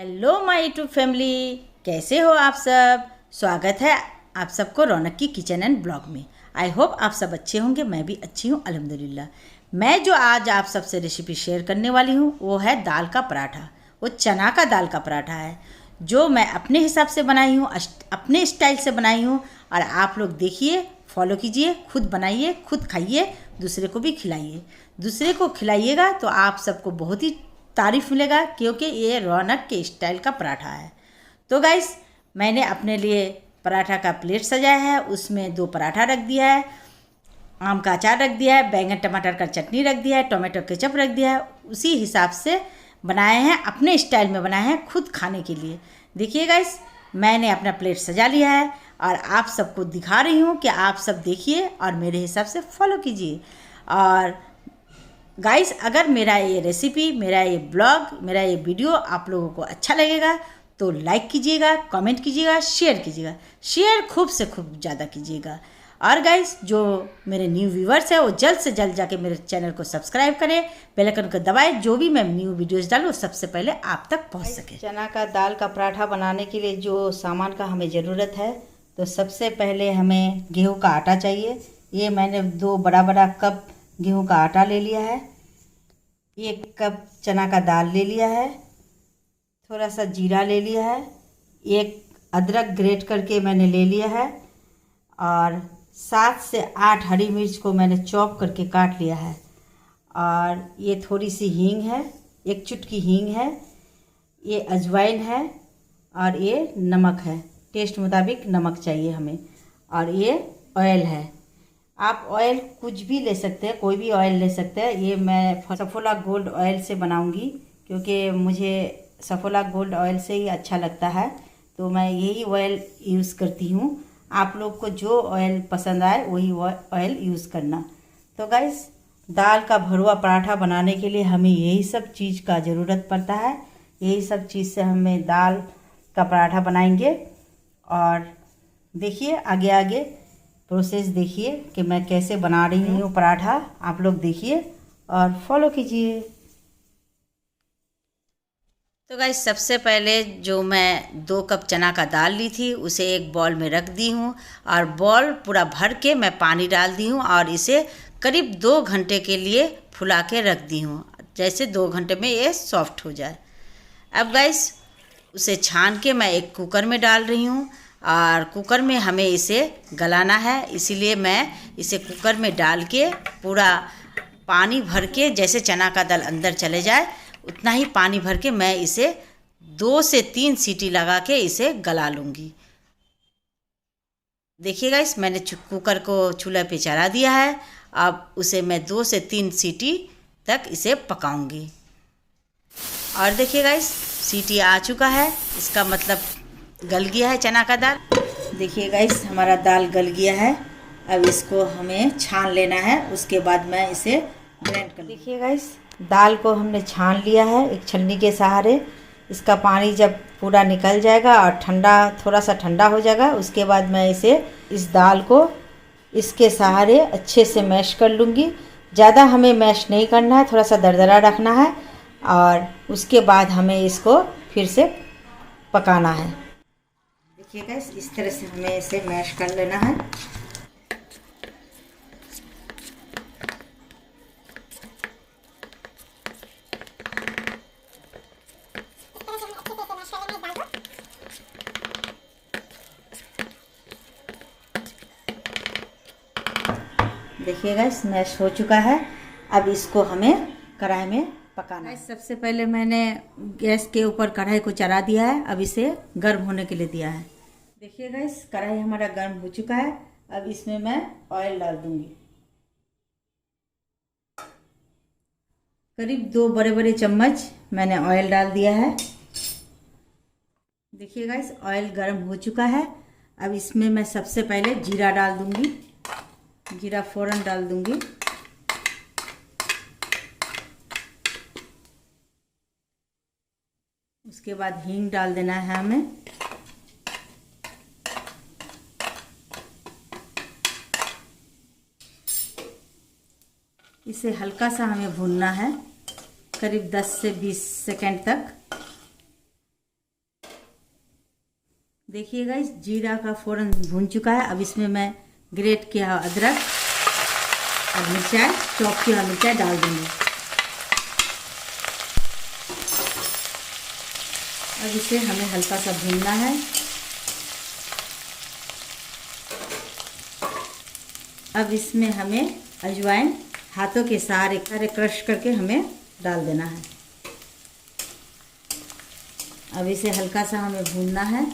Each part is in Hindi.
हेलो माय यूट्यूब फैमिली, कैसे हो आप सब। स्वागत है आप सबको रौनक की किचन एंड ब्लॉग में। आई होप आप सब अच्छे होंगे। मैं भी अच्छी हूँ अल्हम्दुलिल्लाह। मैं जो आज आप सबसे रेसिपी शेयर करने वाली हूँ वो है दाल का पराठा। वो चना का दाल का पराठा है जो मैं अपने हिसाब से बनाई हूँ, अपने स्टाइल से बनाई हूँ। और आप लोग देखिए, फॉलो कीजिए, खुद बनाइए, खुद खाइए, दूसरे को भी खिलाइए। दूसरे को खिलाइएगा तो आप सबको बहुत ही तारीफ मिलेगा, क्योंकि ये रौनक के स्टाइल का पराठा है। तो गाइस, मैंने अपने लिए पराठा का प्लेट सजाया है, उसमें 2 पराठा रख दिया है, आम का अचार रख दिया है, बैंगन टमाटर का चटनी रख दिया है, टोमेटो केचप रख दिया है। उसी हिसाब से बनाए हैं, अपने स्टाइल में बनाए हैं, खुद खाने के लिए। देखिए गाइस, मैंने अपना प्लेट सजा लिया है और आप सबको दिखा रही हूँ कि आप सब देखिए और मेरे हिसाब से फॉलो कीजिए। और गाइस, अगर मेरा ये रेसिपी, मेरा ये ब्लॉग, मेरा ये वीडियो आप लोगों को अच्छा लगेगा तो लाइक कीजिएगा, कमेंट कीजिएगा, शेयर कीजिएगा। शेयर खूब से खूब ज़्यादा कीजिएगा। और गाइस, जो मेरे न्यू व्यूवर्स हैं वो जल्द से जल्द जाके मेरे चैनल को सब्सक्राइब करें, बेल आइकन को दबाएं, जो भी मैं न्यू वीडियोस डालूँ सबसे पहले आप तक पहुंच सके। चना का दाल का पराठा बनाने के लिए जो सामान का हमें ज़रूरत है, तो सबसे पहले हमें गेहूँ का आटा चाहिए। ये मैंने 2 बड़ा बड़ा कप गेहूँ का आटा ले लिया है। 1 कप चना का दाल ले लिया है। थोड़ा सा जीरा ले लिया है। 1 अदरक ग्रेट करके मैंने ले लिया है। और 7 से 8 हरी मिर्च को मैंने चॉप करके काट लिया है। और ये थोड़ी सी हींग है, 1 चुटकी हींग है। ये अजवाइन है और ये नमक है, टेस्ट मुताबिक नमक चाहिए हमें। और ये ऑयल है। आप ऑयल कुछ भी ले सकते हैं, कोई भी ऑयल ले सकते हैं। ये मैं सफोला गोल्ड ऑयल से बनाऊंगी, क्योंकि मुझे सफोला गोल्ड ऑयल से ही अच्छा लगता है, तो मैं यही ऑयल यूज़ करती हूँ। आप लोग को जो ऑयल पसंद आए वही ऑयल यूज़ करना। तो गाइस, दाल का भरवा पराठा बनाने के लिए हमें यही सब चीज़ का ज़रूरत पड़ता है। यही सब चीज़ से हमें दाल का पराठा बनाएंगे। और देखिए, आगे आगे प्रोसेस देखिए कि मैं कैसे बना रही हूँ पराठा। आप लोग देखिए और फॉलो कीजिए। तो गाइस, सबसे पहले जो मैं 2 कप चना का दाल ली थी उसे एक बॉल में रख दी हूँ। और बॉल पूरा भर के मैं पानी डाल दी हूँ और इसे करीब 2 घंटे के लिए फुला के रख दी हूँ, जैसे 2 घंटे में ये सॉफ्ट हो जाए। अब गाइस, उसे छान के मैं एक कुकर में डाल रही हूँ। और कुकर में हमें इसे गलाना है, इसीलिए मैं इसे कुकर में डाल के पूरा पानी भर के, जैसे चना का दाल अंदर चले जाए उतना ही पानी भर के मैं इसे 2 से 3 सीटी लगा के इसे गला लूँगी। देखिएगा, इस मैंने कुकर को चूल्हे पे चढ़ा दिया है। अब उसे मैं 2 से 3 सीटी तक इसे पकाऊंगी। और देखिएगा, इस सीटी आ चुका है, इसका मतलब गल गया है चना का दाल। देखिएगा, इस हमारा दाल गल गया है। अब इसको हमें छान लेना है, उसके बाद मैं इसे ब्लेंड कर। देखिएगा, इस दाल को हमने छान लिया है एक छन्नी के सहारे। इसका पानी जब पूरा निकल जाएगा और ठंडा, थोड़ा सा ठंडा हो जाएगा, उसके बाद मैं इस दाल को इसके सहारे अच्छे से मैश कर लूँगी। ज़्यादा हमें मैश नहीं करना है, थोड़ा सा दरदरा रखना है। और उसके बाद हमें इसको फिर से पकाना है। देखिएगा, इस तरह से हमें इसे मैश कर लेना है। देखिएगा, इस मैश हो चुका है। अब इसको हमें कढ़ाई में पकाना है। सबसे पहले मैंने गैस के ऊपर कढ़ाई को चढ़ा दिया है, अब इसे गर्म होने के लिए दिया है। देखिएगा, इस कढ़ाई हमारा गर्म हो चुका है। अब इसमें मैं ऑयल डाल दूंगी। करीब 2 बड़े बड़े चम्मच मैंने ऑयल डाल दिया है। देखिएगा, इस ऑयल गर्म हो चुका है। अब इसमें मैं सबसे पहले जीरा डाल दूंगी। जीरा फ़ौरन डाल दूंगी। उसके बाद हींग डाल देना है हमें। इसे हल्का सा हमें भूनना है, करीब 10 से 20 सेकंड तक। देखिए गाइस, जीरा का फ़ौरन भून चुका है। अब इसमें मैं ग्रेट किया हुआ अदरक और मिर्चाई, चॉप किया हुआ मिर्चाई डाल दूँगी। अब इसे हमें हल्का सा भूनना है। अब इसमें हमें अजवाइन हाथों के सहारे क्रश करके हमें डाल देना है। अब इसे हल्का सा हमें भूनना है।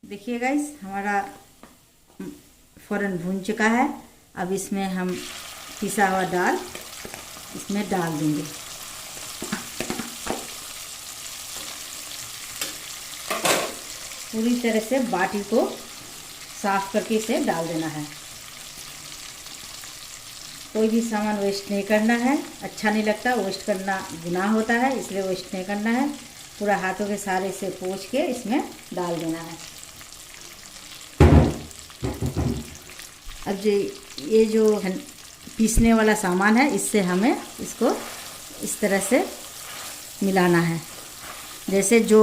देखिए गाइस, हमारा फ़ौरन भून चुका है। अब इसमें हम पिसा हुआ दाल इसमें डाल देंगे। पूरी तरह से बाटी को साफ करके इसे डाल देना है। कोई भी सामान वेस्ट नहीं करना है, अच्छा नहीं लगता, वेस्ट करना गुनाह होता है, इसलिए वेस्ट नहीं करना है। पूरा हाथों के सहारे से पोंछ के इसमें डाल देना है। अब ये जो पीसने वाला सामान है, इससे हमें इसको इस तरह से मिलाना है, जैसे जो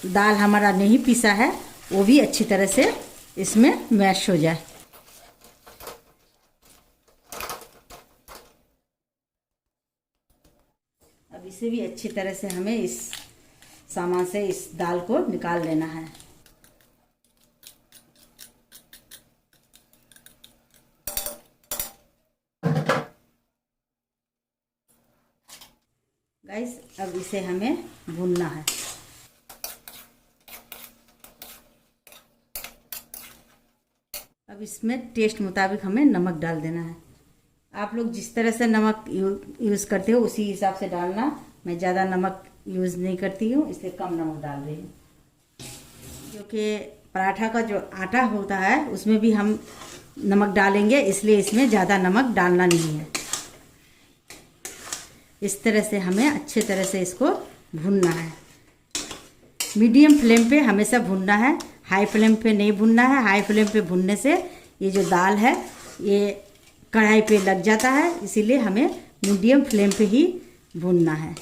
दाल हमारा नहीं पीसा है वो भी अच्छी तरह से इसमें मैश हो जाए। अब इसे भी अच्छी तरह से हमें इस सामान से इस दाल को निकाल लेना है। गाइस, अब इसे हमें भूनना है। अब इसमें टेस्ट मुताबिक हमें नमक डाल देना है। आप लोग जिस तरह से नमक यूज़ करते हो उसी हिसाब से डालना। मैं ज़्यादा नमक यूज़ नहीं करती हूँ, इसलिए कम नमक डाल रही हूँ। क्योंकि पराठा का जो आटा होता है उसमें भी हम नमक डालेंगे, इसलिए इसमें ज़्यादा नमक डालना नहीं है। इस तरह से हमें अच्छे तरह से इसको भूनना है। मीडियम फ्लेम पे हमेशा भूनना है, हाई फ्लेम पे नहीं भूनना है। हाई फ्लेम पे भूनने से ये जो दाल है ये कढ़ाई पे लग जाता है, इसीलिए हमें मीडियम फ्लेम पे ही भूनना है।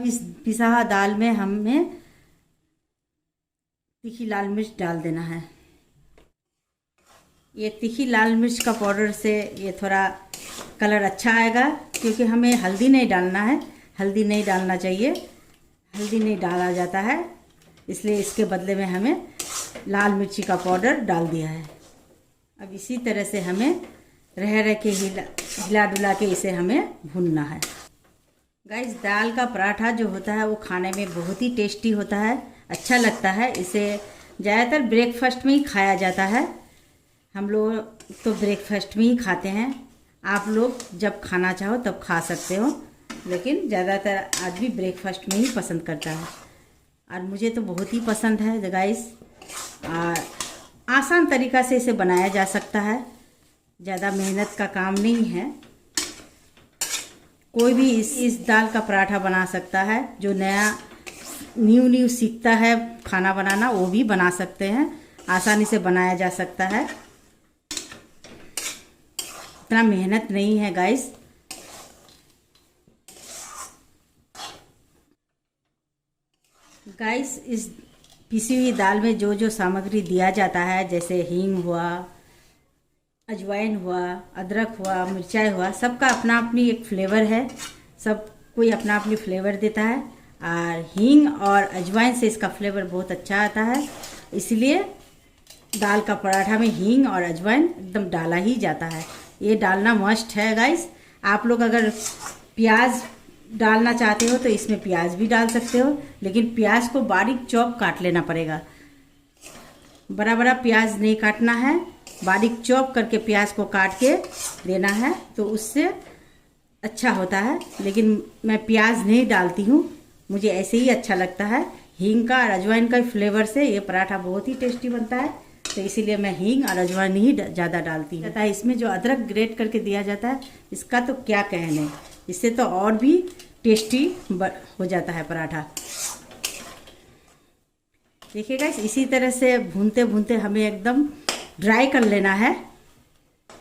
इस पिसा हुआ दाल में हमें तीखी लाल मिर्च डाल देना है। ये तीखी लाल मिर्च का पाउडर से ये थोड़ा कलर अच्छा आएगा, क्योंकि हमें हल्दी नहीं डालना है। हल्दी नहीं डालना चाहिए, हल्दी नहीं डाला जाता है, इसलिए इसके बदले में हमें लाल मिर्ची का पाउडर डाल दिया है। अब इसी तरह से हमें रह के हिला डुला के इसे हमें भूनना है। गाइस, दाल का पराठा जो होता है वो खाने में बहुत ही टेस्टी होता है, अच्छा लगता है। इसे ज़्यादातर ब्रेकफास्ट में ही खाया जाता है। हम लोग तो ब्रेकफास्ट में ही खाते हैं, आप लोग जब खाना चाहो तब खा सकते हो, लेकिन ज़्यादातर आदमी ब्रेकफास्ट में ही पसंद करता है। और मुझे तो बहुत ही पसंद है गाइस। आसान तरीक़ा से इसे बनाया जा सकता है, ज़्यादा मेहनत का काम नहीं है। कोई भी इस दाल का पराठा बना सकता है। जो न्यू सीखता है खाना बनाना वो भी बना सकते हैं, आसानी से बनाया जा सकता है। इतना मेहनत नहीं है गाइस। गाइस, इस पिसी हुई दाल में जो जो सामग्री दिया जाता है, जैसे हींग हुआ, अजवाइन हुआ, अदरक हुआ, मिर्चाई हुआ, सबका अपना अपनी एक फ्लेवर है। सब कोई अपना अपनी फ्लेवर देता है, और हींग और अजवाइन से इसका फ्लेवर बहुत अच्छा आता है। इसलिए दाल का पराठा में हींग और अजवाइन एकदम डाला ही जाता है। ये डालना मस्ट है गाइस। आप लोग अगर प्याज डालना चाहते हो तो इसमें प्याज भी डाल सकते हो, लेकिन प्याज को बारीक चॉप काट लेना पड़ेगा। बड़ा बड़ा प्याज नहीं काटना है, बारीक चॉप करके प्याज को काट के देना है, तो उससे अच्छा होता है। लेकिन मैं प्याज नहीं डालती हूँ, मुझे ऐसे ही अच्छा लगता है। हींग का और अजवाइन का फ्लेवर से ये पराठा बहुत ही टेस्टी बनता है, तो इसीलिए मैं हींग और अजवाइन ही ज़्यादा डालती हूँ। इसमें जो अदरक ग्रेट करके दिया जाता है, इसका तो क्या कहने, इससे तो और भी टेस्टी हो जाता है पराठा। देखिए गाइस, इसी तरह से भूनते भूनते हमें एकदम ड्राई कर लेना है,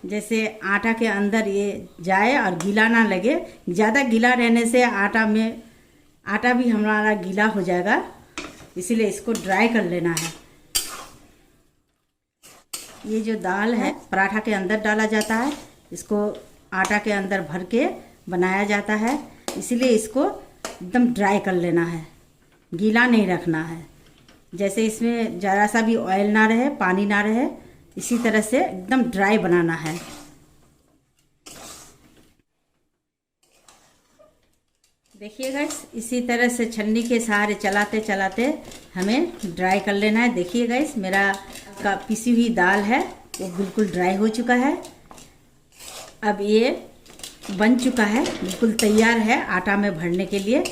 जैसे आटा के अंदर ये जाए और गीला ना लगे। ज़्यादा गीला रहने से आटा में आटा भी हमारा गीला हो जाएगा, इसीलिए इसको ड्राई कर लेना है। ये जो दाल है पराठा के अंदर डाला जाता है, इसको आटा के अंदर भर के बनाया जाता है, इसीलिए इसको एकदम ड्राई कर लेना है, गीला नहीं रखना है। जैसे इसमें ज़रा सा भी ऑयल ना रहे, पानी ना रहे, इसी तरह से एकदम ड्राई बनाना है। देखिए गाइस, इसी तरह से छन्नी के सहारे चलाते चलाते हमें ड्राई कर लेना है। देखिए गाइस, मेरा का पिसी हुई दाल है वो बिल्कुल ड्राई हो चुका है। अब ये बन चुका है, बिल्कुल तैयार है आटा में भरने के लिए।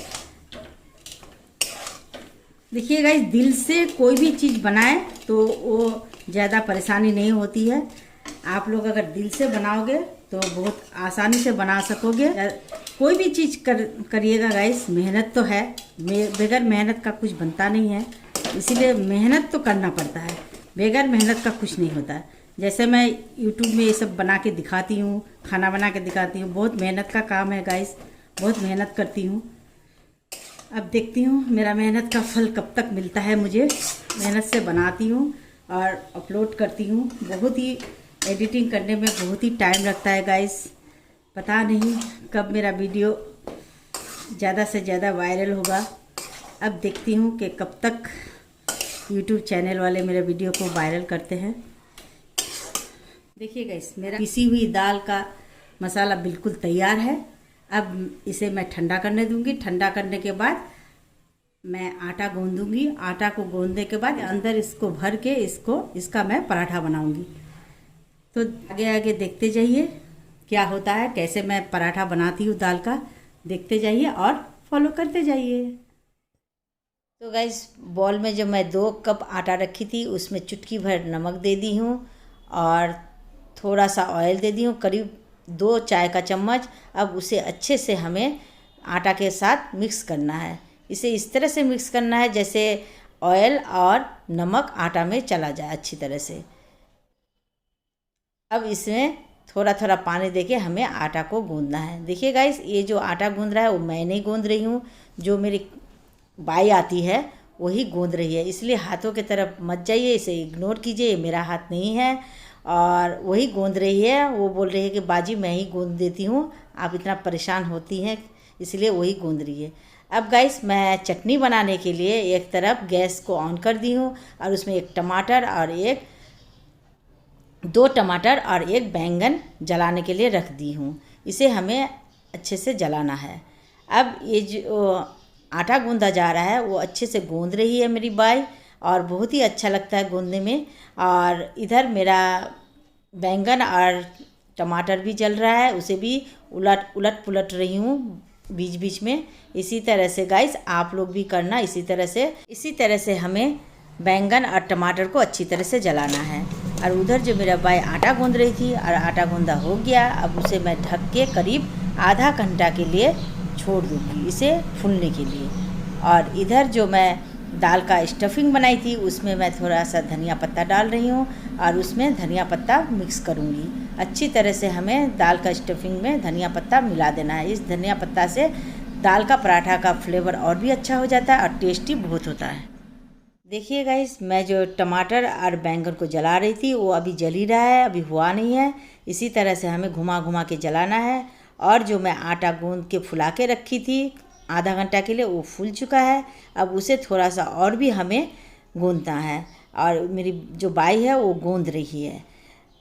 देखिए गाइस, दिल से कोई भी चीज़ बनाए तो वो ज़्यादा परेशानी नहीं होती है। आप लोग अगर दिल से बनाओगे तो बहुत आसानी से बना सकोगे। कोई भी चीज़ करिएगा गाइस, मेहनत तो है, बगैर मेहनत का कुछ बनता नहीं है, इसीलिए मेहनत तो करना पड़ता है, बगैर मेहनत का कुछ नहीं होता है। जैसे मैं यूट्यूब में ये सब बना के दिखाती हूँ, खाना बना के दिखाती हूँ, बहुत मेहनत का काम है गाइस, बहुत मेहनत करती हूँ। अब देखती हूँ मेरा मेहनत का फल कब तक मिलता है मुझे। मेहनत से बनाती हूँ और अपलोड करती हूँ। बहुत ही एडिटिंग करने में बहुत ही टाइम लगता है गाइस। पता नहीं कब मेरा वीडियो ज़्यादा से ज़्यादा वायरल होगा। अब देखती हूँ कि कब तक यूट्यूब चैनल वाले मेरे वीडियो को वायरल करते हैं। देखिए गाइस, मेरा पिसी हुई दाल का मसाला बिल्कुल तैयार है। अब इसे मैं ठंडा करने दूंगी। ठंडा करने के बाद मैं आटा गूंदूंगी। आटा को गूंदने के बाद अंदर इसको भर के इसका मैं पराठा बनाऊंगी। तो आगे आगे देखते जाइए क्या होता है, कैसे मैं पराठा बनाती हूँ दाल का। देखते जाइए और फॉलो करते जाइए। तो गाइस, बॉल में जो मैं 2 कप आटा रखी थी उसमें चुटकी भर नमक दे दी हूँ और थोड़ा सा ऑयल दे दी हूँ, करीब 2 चाय का चम्मच। अब उसे अच्छे से हमें आटा के साथ मिक्स करना है। इसे इस तरह से मिक्स करना है जैसे ऑयल और नमक आटा में चला जाए अच्छी तरह से। अब इसमें थोड़ा थोड़ा पानी देके हमें आटा को गूंदना है। देखिए गाइस, ये जो आटा गूंद रहा है वो मैं नहीं गूंद रही हूँ, जो मेरी बाई आती है वही गूंद रही है, इसलिए हाथों की तरफ मत जाइए, इसे इग्नोर कीजिए, ये मेरा हाथ नहीं है और वही गूंद रही है। वो बोल रही है कि बाजी मैं ही गूंद देती हूँ, आप इतना परेशान होती हैं, इसलिए वही गूंद रही है। अब गाइस, मैं चटनी बनाने के लिए एक तरफ गैस को ऑन कर दी हूँ और उसमें 2 टमाटर और 1 बैंगन जलाने के लिए रख दी हूँ। इसे हमें अच्छे से जलाना है। अब ये जो आटा गूंदा जा रहा है वो अच्छे से गूंद रही है मेरी बाई और बहुत ही अच्छा लगता है गूंदने में। और इधर मेरा बैंगन और टमाटर भी जल रहा है, उसे भी उलट पुलट रही हूँ बीच बीच में। इसी तरह से गाइस आप लोग भी करना, इसी तरह से हमें बैंगन और टमाटर को अच्छी तरह से जलाना है। और उधर जो मेरा बाई आटा गूंद रही थी और आटा गूंदा हो गया, अब उसे मैं ढक के करीब आधा घंटा के लिए छोड़ दूँगी इसे फूलने के लिए। और इधर जो मैं दाल का स्टफिंग बनाई थी उसमें मैं थोड़ा सा धनिया पत्ता डाल रही हूँ और उसमें धनिया पत्ता मिक्स करूँगी। अच्छी तरह से हमें दाल का स्टफिंग में धनिया पत्ता मिला देना है। इस धनिया पत्ता से दाल का पराठा का फ्लेवर और भी अच्छा हो जाता है और टेस्टी बहुत होता है। देखिए गाइस, मैं जो टमाटर और बैंगन को जला रही थी वो अभी जल ही रहा है, अभी हुआ नहीं है। इसी तरह से हमें घुमा घुमा के जलाना है। और जो मैं आटा गूंद के फुला के रखी थी आधा घंटा के लिए, वो फूल चुका है। अब उसे थोड़ा सा और भी हमें गूंदना है और मेरी जो बाई है वो गूंद रही है।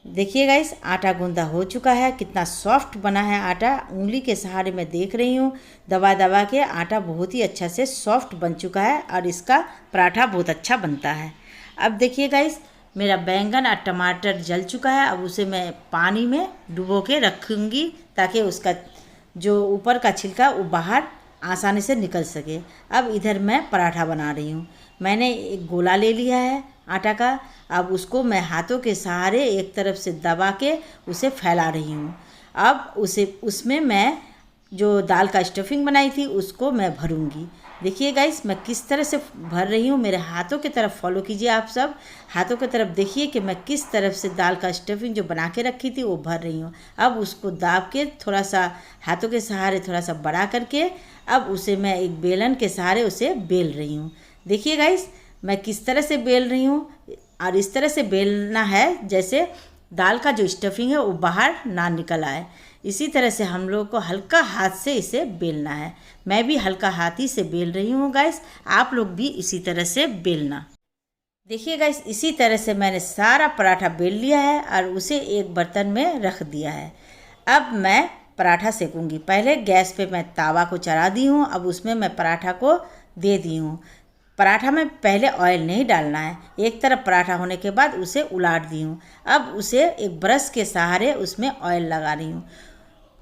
देखिए गाइस, आटा गूंदा हो चुका है, कितना सॉफ्ट बना है आटा। उंगली के सहारे मैं देख रही हूँ, दबा दबा के आटा बहुत ही अच्छा से सॉफ्ट बन चुका है और इसका पराठा बहुत अच्छा बनता है। अब देखिए गाइस, मेरा बैंगन और टमाटर जल चुका है। अब उसे मैं पानी में डुबो के रखूँगी ताकि उसका जो ऊपर का छिलका वो बाहर आसानी से निकल सके। अब इधर मैं पराठा बना रही हूँ। मैंने एक गोला ले लिया है आटा का। अब उसको मैं हाथों के सहारे एक तरफ से दबा के उसे फैला रही हूँ। अब उसमें मैं जो दाल का स्टफिंग बनाई थी उसको मैं भरूँगी। देखिए गाइस मैं किस तरह से भर रही हूँ, मेरे हाथों की तरफ फॉलो कीजिए आप सब। हाथों की तरफ देखिए कि मैं किस तरफ से दाल का स्टफिंग जो बना के रखी थी वो भर रही हूँ। अब उसको दाब के थोड़ा सा हाथों के सहारे थोड़ा सा बड़ा करके अब उसे मैं एक बेलन के सहारे उसे बेल रही हूँ। देखिए गाइस मैं किस तरह से बेल रही हूँ, और इस तरह से बेलना है जैसे दाल का जो स्टफिंग है वो बाहर ना निकल आए। इसी तरह से हम लोग को हल्का हाथ से इसे बेलना है। मैं भी हल्का हाथ ही से बेल रही हूँ गाइस, आप लोग भी इसी तरह से बेलना। देखिए गाइस इसी तरह से मैंने सारा पराठा बेल लिया है और उसे एक बर्तन में रख दिया है। अब मैं पराठा सेकूंगी। पहले गैस पे मैं तावा को चढ़ा दी हूँ, अब उसमें मैं पराठा को दे दी हूँ। पराठा में पहले ऑयल नहीं डालना है, एक तरफ पराठा होने के बाद उसे उलाट दी हूँ। अब उसे एक ब्रश के सहारे उसमें ऑयल लगा रही हूँ।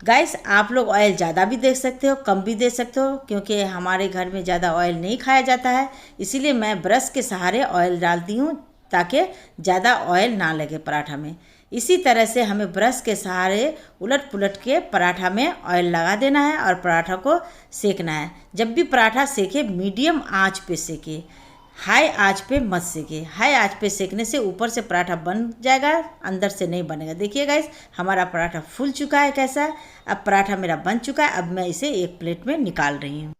गाइस आप लोग ऑयल ज़्यादा भी दे सकते हो, कम भी दे सकते हो, क्योंकि हमारे घर में ज़्यादा ऑयल नहीं खाया जाता है, इसीलिए मैं ब्रश के सहारे ऑयल डालती हूँ ताकि ज़्यादा ऑयल ना लगे पराठा में। इसी तरह से हमें ब्रश के सहारे उलट पुलट के पराठा में ऑयल लगा देना है और पराठा को सेकना है। जब भी पराठा सेके मीडियम आंच पे सेके, हाई आंच पे मत सेके। हाई आंच पे सेकने से ऊपर से पराठा बन जाएगा, अंदर से नहीं बनेगा। देखिए गाइस हमारा पराठा फूल चुका है कैसा। अब पराठा मेरा बन चुका है, अब मैं इसे एक प्लेट में निकाल रही हूँ।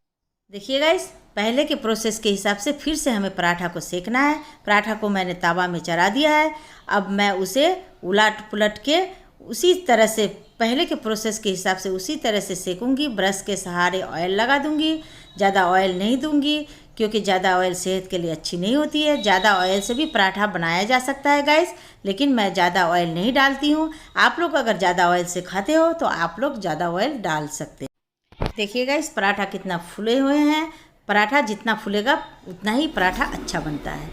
देखिए गाइस पहले के प्रोसेस के हिसाब से फिर से हमें पराठा को सेकना है। पराठा को मैंने तवा में चढ़ा दिया है, अब मैं उसे उलट पुलट के उसी तरह से पहले के प्रोसेस के हिसाब से उसी तरह से सेकूंगी। ब्रश के सहारे ऑयल लगा दूंगी, ज़्यादा ऑयल नहीं दूंगी क्योंकि ज़्यादा ऑयल सेहत के लिए अच्छी नहीं होती है। ज़्यादा ऑयल से भी पराठा बनाया जा सकता है गाइस, लेकिन मैं ज़्यादा ऑयल नहीं डालती हूँ। आप लोग अगर ज़्यादा ऑयल से खाते हो तो आप लोग ज़्यादा ऑयल डाल सकते हैं। देखिए गाइस पराठा कितना फूले हुए हैं। पराठा जितना फूलेगा उतना ही पराठा अच्छा बनता है।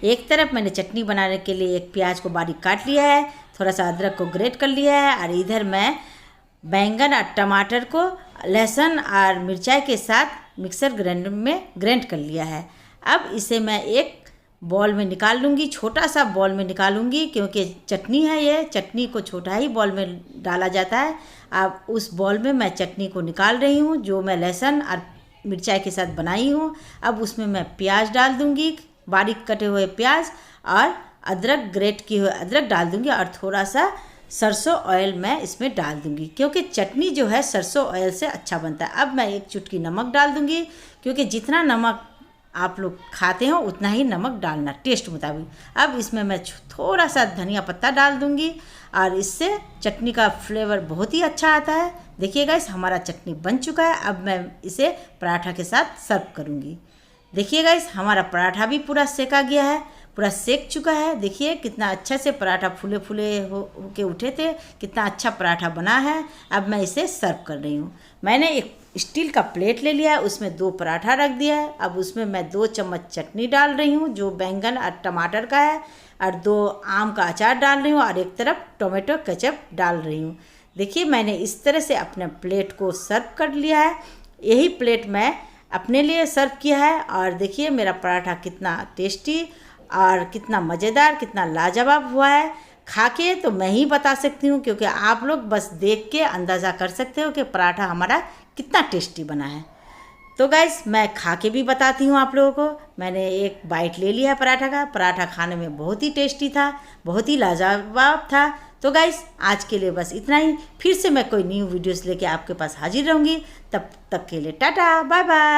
एक तरफ मैंने चटनी बनाने के लिए एक प्याज को बारीक काट लिया है, थोड़ा सा अदरक को ग्रेट कर लिया है, और इधर मैं बैंगन और टमाटर को लहसुन और मिर्चाई के साथ मिक्सर ग्राइंडर में ग्राइंड कर लिया है। अब इसे मैं एक बॉल में निकाल लूँगी, छोटा सा बॉल में निकालूंगी क्योंकि चटनी है, ये चटनी को छोटा ही बॉल में डाला जाता है। अब उस बॉल में मैं चटनी को निकाल रही हूँ जो मैं लहसुन और मिर्चाई के साथ बनाई हूँ। अब उसमें मैं प्याज डाल दूँगी, बारीक कटे हुए प्याज, और अदरक ग्रेट किए हुए अदरक डाल दूँगी, और थोड़ा सा सरसों ऑयल मैं इसमें डाल दूँगी क्योंकि चटनी जो है सरसों ऑयल से अच्छा बनता है। अब मैं एक चुटकी नमक डाल दूँगी क्योंकि जितना नमक आप लोग खाते हो उतना ही नमक डालना टेस्ट मुताबिक। अब इसमें मैं थोड़ा सा धनिया पत्ता डाल दूँगी और इससे चटनी का फ्लेवर बहुत ही अच्छा आता है। देखिए गाइस हमारा चटनी बन चुका है। अब मैं इसे पराठा के साथ सर्व करूँगी। देखिए गाइस हमारा पराठा भी पूरा सेका गया है, पूरा सेक चुका है। देखिए कितना अच्छा से पराठा फूले फूले हो के उठे थे, कितना अच्छा पराठा बना है। अब मैं इसे सर्व कर रही हूँ। मैंने एक स्टील का प्लेट ले लिया है, उसमें 2 पराठा रख दिया है। अब उसमें मैं 2 चम्मच चटनी डाल रही हूँ जो बैंगन और टमाटर का है, और 2 आम का अचार डाल रही हूँ, और एक तरफ टोमेटो केचप डाल रही हूँ। देखिए मैंने इस तरह से अपने प्लेट को सर्व कर लिया है। यही प्लेट मैं अपने लिए सर्व किया है, और देखिए मेरा पराठा कितना टेस्टी और कितना मज़ेदार, कितना लाजवाब हुआ है। खा के तो मैं ही बता सकती हूँ क्योंकि आप लोग बस देख के अंदाज़ा कर सकते हो कि पराठा हमारा कितना टेस्टी बना है। तो गाइस मैं खा के भी बताती हूँ आप लोगों को। मैंने एक बाइट ले लिया पराठा का। पराठा खाने में बहुत ही टेस्टी था, बहुत ही लाजवाब था। तो गाइस आज के लिए बस इतना ही। फिर से मैं कोई न्यू वीडियोस लेके आपके पास हाजिर रहूँगी। तब तक के लिए टाटा बाय बाय।